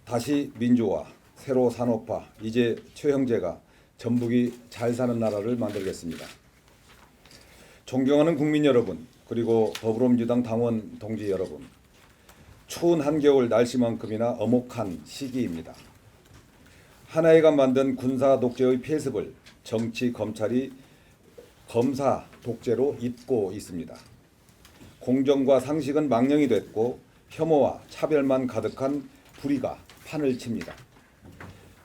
다시 민주화, 새로 산업화, 이제 최형제가 전북이 잘 사는 나라를 만들겠습니다. 존경하는 국민 여러분, 그리고 더불어민주당 당원 동지 여러분, 추운 한겨울 날씨만큼이나 엄혹한 시기입니다. 하나회가 만든 군사 독재의 폐습을 정치 검찰이 검사 독재로 잇고 있습니다. 공정과 상식은 망령이 됐고 혐오와 차별만 가득한 불의가 판을 칩니다.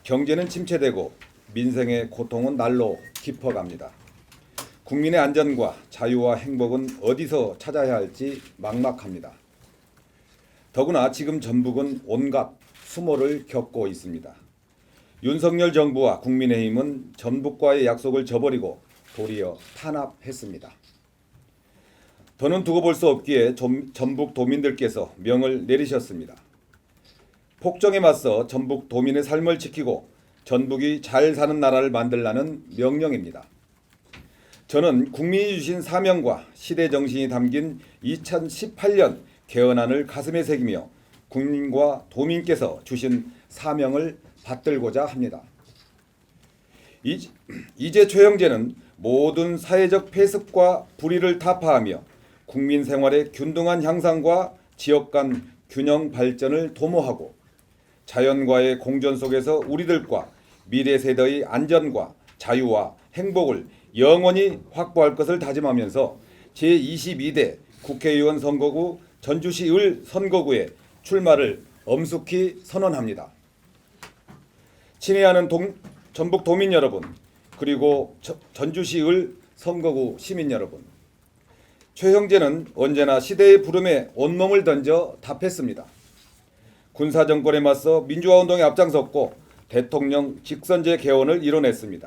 경제는 침체되고 민생의 고통은 날로 깊어갑니다. 국민의 안전과 자유와 행복은 어디서 찾아야 할지 막막합니다. 더구나 지금 전북은 온갖 수모를 겪고 있습니다. 윤석열 정부와 국민의힘은 전북과의 약속을 저버리고 도리어 탄압했습니다. 더는 두고 볼 수 없기에 전북 도민들께서 명을 내리셨습니다. 폭정에 맞서 전북 도민의 삶을 지키고 전북이 잘 사는 나라를 만들라는 명령입니다. 저는 국민이 주신 사명과 시대 정신이 담긴 2018년 개헌안을 가슴에 새기며 국민과 도민께서 주신 사명을 받들고자 합니다. 이제 최형제는 모든 사회적 폐습과 불의를 타파하며 국민 생활의 균등한 향상과 지역 간 균형 발전을 도모하고 자연과의 공존 속에서 우리들과 미래 세대의 안전과 자유와 행복을 영원히 확보할 것을 다짐하면서 제22대 국회의원 선거구 전주시 을 선거구에 출마를 엄숙히 선언합니다. 친애하는 전북 도민 여러분, 그리고 전주시 을 선거구 시민 여러분, 최형제는 언제나 시대의 부름에 온몸을 던져 답했습니다. 군사정권에 맞서 민주화운동에 앞장섰고 대통령 직선제 개헌을 이뤄냈습니다.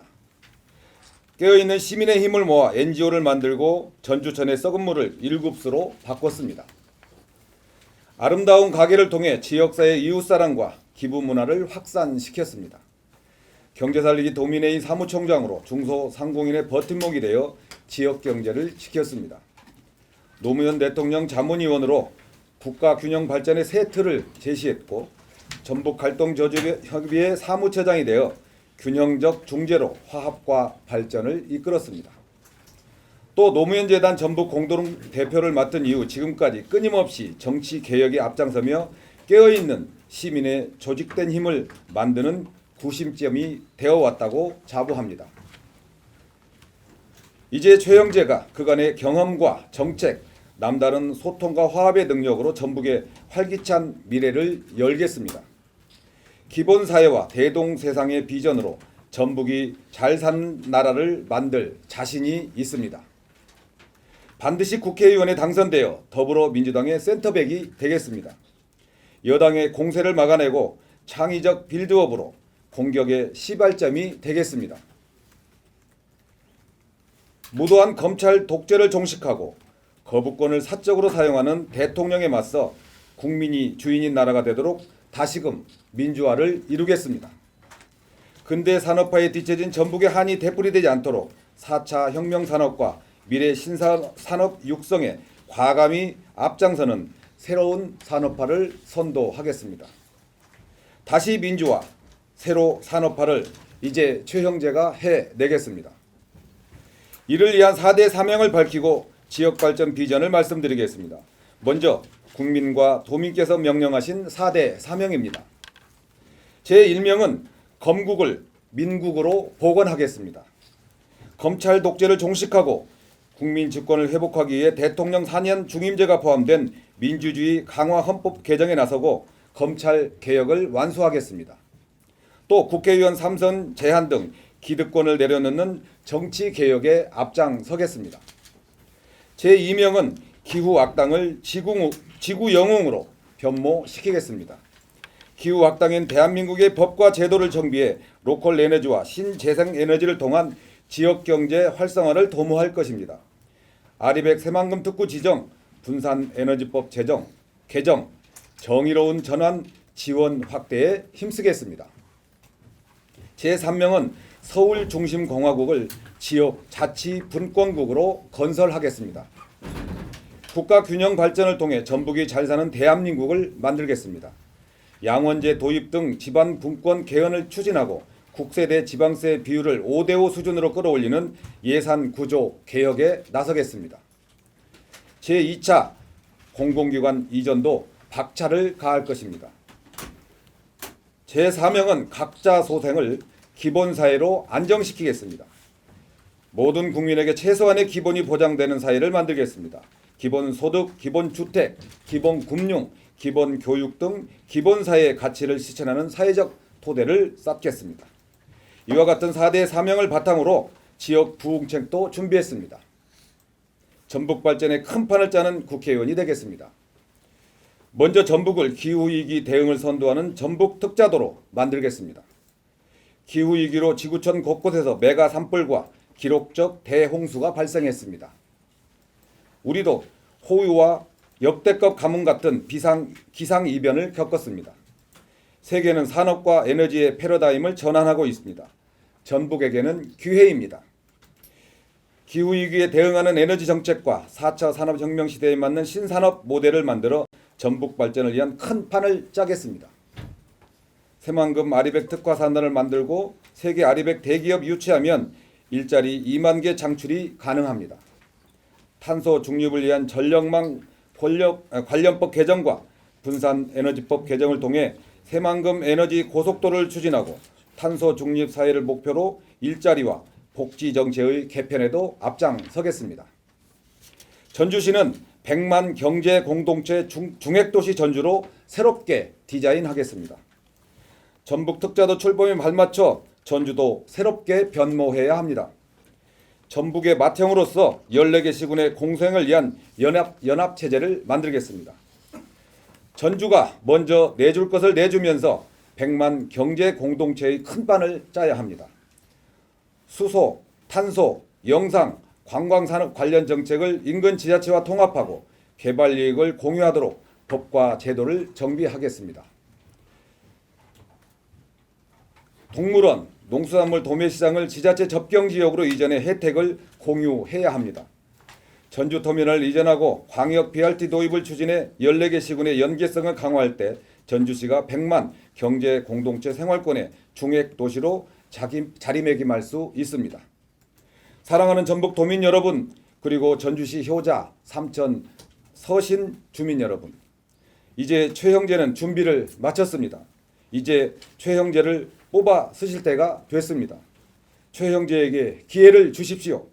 깨어있는 시민의 힘을 모아 NGO를 만들고 전주천의 썩은 물을 일급수로 바꿨습니다. 아름다운 가게를 통해 지역사회 이웃사랑과 기부문화를 확산시켰습니다. 경제살리기 도민회의 사무총장으로 중소상공인의 버팀목이 되어 지역경제를 지켰습니다. 노무현 대통령 자문위원으로 국가균형 발전의 새 틀을 제시했고 전북갈등저주협의회 사무처장이 되어 균형적 중재로 화합과 발전을 이끌었습니다. 또 노무현재단 전북 공동 대표를 맡은 이후 지금까지 끊임없이 정치 개혁에 앞장서며 깨어있는 시민의 조직된 힘을 만드는 구심점이 되어왔다고 자부합니다. 이제 최형제가 그간의 경험과 정책, 남다른 소통과 화합의 능력으로 전북의 활기찬 미래를 열겠습니다. 기본사회와 대동세상의 비전으로 전북이 잘 사는 나라를 만들 자신이 있습니다. 반드시 국회의원에 당선되어 더불어민주당의 센터백이 되겠습니다. 여당의 공세를 막아내고 창의적 빌드업으로 공격의 시발점이 되겠습니다. 무도한 검찰 독재를 종식하고 거부권을 사적으로 사용하는 대통령에 맞서 국민이 주인인 나라가 되도록 다시금 민주화를 이루겠습니다. 근대 산업화에 뒤처진 전북의 한이 되풀이되지 않도록 4차 혁명 산업과 미래 신산업 육성에 과감히 앞장서는 새로운 산업화를 선도하겠습니다. 다시 민주화, 새로 산업화를 이제 최형제가 해내겠습니다. 이를 위한 4대 사명을 밝히고 지역발전 비전을 말씀드리겠습니다. 먼저 국민과 도민께서 명령하신 4대 사명입니다. 제1명은 검국을 민국으로 복원하겠습니다. 검찰 독재를 종식하고 국민 주권을 회복하기 위해 대통령 4년 중임제가 포함된 민주주의 강화 헌법 개정에 나서고 검찰 개혁을 완수하겠습니다. 또 국회의원 3선 제한 등 기득권을 내려놓는 정치 개혁에 앞장서겠습니다. 제2명은 기후 악당을 지구 영웅으로 변모시키겠습니다. 기후 악당인 대한민국의 법과 제도를 정비해 로컬 에너지와 신재생 에너지를 통한 지역 경제 활성화를 도모할 것입니다. 아리백 새만금 특구 지정, 분산 에너지법 개정, 정의로운 전환 지원 확대에 힘쓰겠습니다. 제3명은 서울 중심 공화국을 지역 자치 분권국으로 건설하겠습니다. 국가 균형 발전을 통해 전북이 잘 사는 대한민국을 만들겠습니다. 양원제 도입 등 지방 분권 개헌을 추진하고 국세 대 지방세 비율을 5대5 수준으로 끌어올리는 예산 구조 개혁에 나서겠습니다. 제2차 공공기관 이전도 박차를 가할 것입니다. 제4명은 각자 소생을 기본사회로 안정시키겠습니다. 모든 국민에게 최소한의 기본이 보장되는 사회를 만들겠습니다. 기본소득, 기본주택, 기본금융, 기본교육 등 기본사회의 가치를 실천하는 사회적 토대를 쌓겠습니다. 이와 같은 4대 사명을 바탕으로 지역 부흥책도 준비했습니다. 전북 발전에 큰 판을 짜는 국회의원이 되겠습니다. 먼저 전북을 기후위기 대응을 선도하는 전북 특자도로 만들겠습니다. 기후위기로 지구촌 곳곳에서 메가 산불과 기록적 대홍수가 발생했습니다. 우리도 호우와 역대급 가뭄 같은 기상이변을 겪었습니다. 세계는 산업과 에너지의 패러다임을 전환하고 있습니다. 전북에게는 기회입니다. 기후위기에 대응하는 에너지 정책과 4차 산업혁명 시대에 맞는 신산업 모델을 만들어 전북 발전을 위한 큰 판을 짜겠습니다. 새만금 아리백 특화 산단을 만들고 세계 아리백 대기업 유치하면 일자리 2만 개 창출이 가능합니다. 탄소 중립을 위한 전력망 관련법 개정과 분산에너지법 개정을 통해 새만금 에너지 고속도로를 추진하고 탄소 중립 사회를 목표로 일자리와 복지 정책의 개편에도 앞장서겠습니다. 전주시는 100만 경제 공동체 중핵도시 전주로 새롭게 디자인하겠습니다. 전북 특자도 출범에 발맞춰 전주도 새롭게 변모해야 합니다. 전북의 맏형으로서 14개 시군의 공생을 위한 연합체제를 만들겠습니다. 전주가 먼저 내줄 것을 내주면서 100만 경제 공동체의 큰 판을 짜야 합니다. 수소, 탄소, 영상, 관광산업 관련 정책을 인근 지자체와 통합하고 개발 이익을 공유하도록 법과 제도를 정비하겠습니다. 동물원, 농수산물 도매시장을 지자체 접경지역으로 이전해 혜택을 공유해야 합니다. 전주터미널을 이전하고 광역 BRT 도입을 추진해 14개 시군의 연계성을 강화할 때 전주시가 100만 경제 공동체 생활권의 중핵도시로 자리매김할 수 있습니다. 사랑하는 전북 도민 여러분, 그리고 전주시 효자, 삼천, 서신 주민 여러분, 이제 최형제는 준비를 마쳤습니다. 이제 최형제를 뽑아 쓰실 때가 됐습니다. 최형제에게 기회를 주십시오.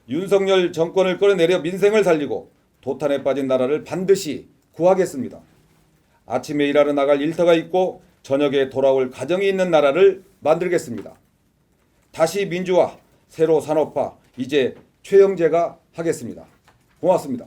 윤석열 정권을 끌어내려 민생을 살리고 도탄에 빠진 나라를 반드시 구하겠습니다. 아침에 일하러 나갈 일터가 있고 저녁에 돌아올 가정이 있는 나라를 만들겠습니다. 다시 민주화, 새로 산업화, 이제 최형제가 하겠습니다. 고맙습니다.